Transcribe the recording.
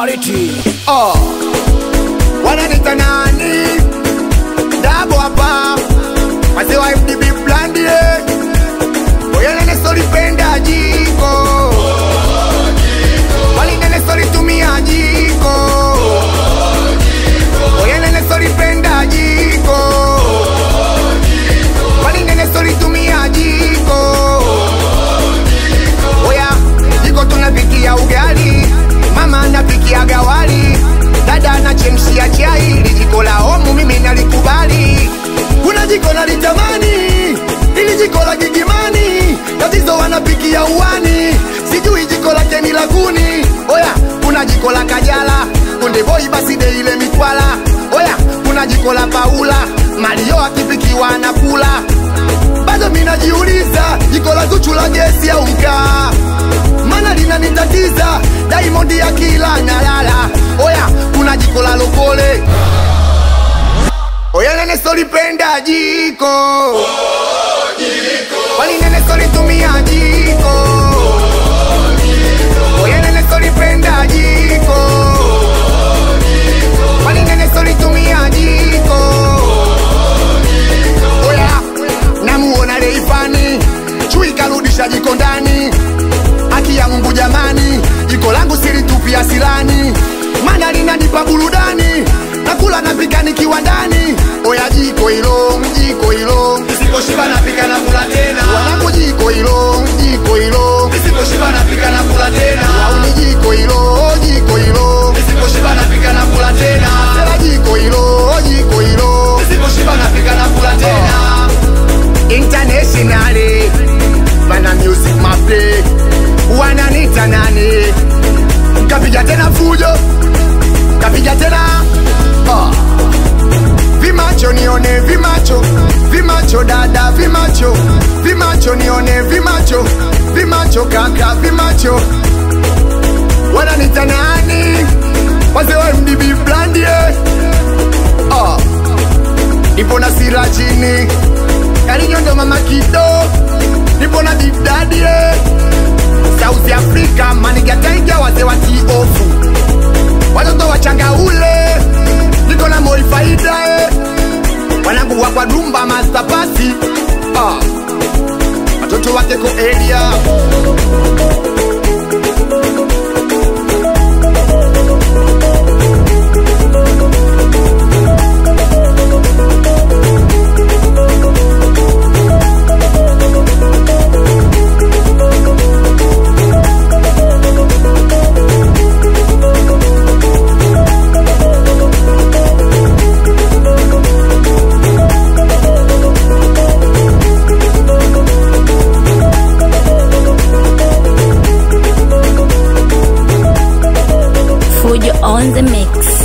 Quality. Wananita nani? Dabo hapa. Wase wa FDB blandi. Oya nene soli penda jiko. Wali nene soli tumia jiko. Oya nene soli penda jiko. Wali nene soli tumia jiko. Oya jiko tunapikia ugali, mama anapikia gawali, dada anachemshia chai, jiko la omu mimi nalikubali. Kuna jiko nalitamani, ili jiko la gigimani, tatizo wanapikia uwani, sijui jiko la keni la kuni. Oya kuna jiko la Kajala, Konde Boy basi de ile Mitwala. Oya kuna jiko la Paula, Mario akipikiwa anakula. Bado mimi najiuliza, jiko la Zuchu la gesi au mkaa, mana linanitatiza, Diamond ya kila nalala. Oya kuna jiko la Lokole. Oya nene soli penda jiko. Wali nene soli tumia jiko. Oya nene soli penda jiko. Wali nene soli tumia jiko. Oya namuona Leifani, chui karudisha jiko ndani. Haki ya Mungu jamani, jiko langu silitupia silani, mana linanipa burudani, nakula napika nikiwa ndani. Oya jiko hilo, jiko hilo, nisiposhiba napika na kula tena. Wanangu jiko hilo, jiko hilo, nisiposhiba napika na kula tena. Wauni jiko hilo, jiko hilo, nisiposhiba napika na kula tena. Sela jiko hilo, jiko hilo, nisiposhiba napika na kula tena. Internationally, Bana Music maplay. Wananita nani? Kapiga tena fujo, kapiga tena. Vimacho nione vimacho, vimacho dada vimacho, vimacho nione vimacho, vimacho kaka vimacho. Wananita nani? Wase wa MDB blandi. Nipo na Sira chini, Karinyondo mama Kido, nipo na Big Daddy. South Africa maniga taiga wase wa T-Ofu, watoto wachanga ule, niko na Moi Faida. Wanangu wakwa Dumba Master Pasi, watoto wake ko area. On the mix.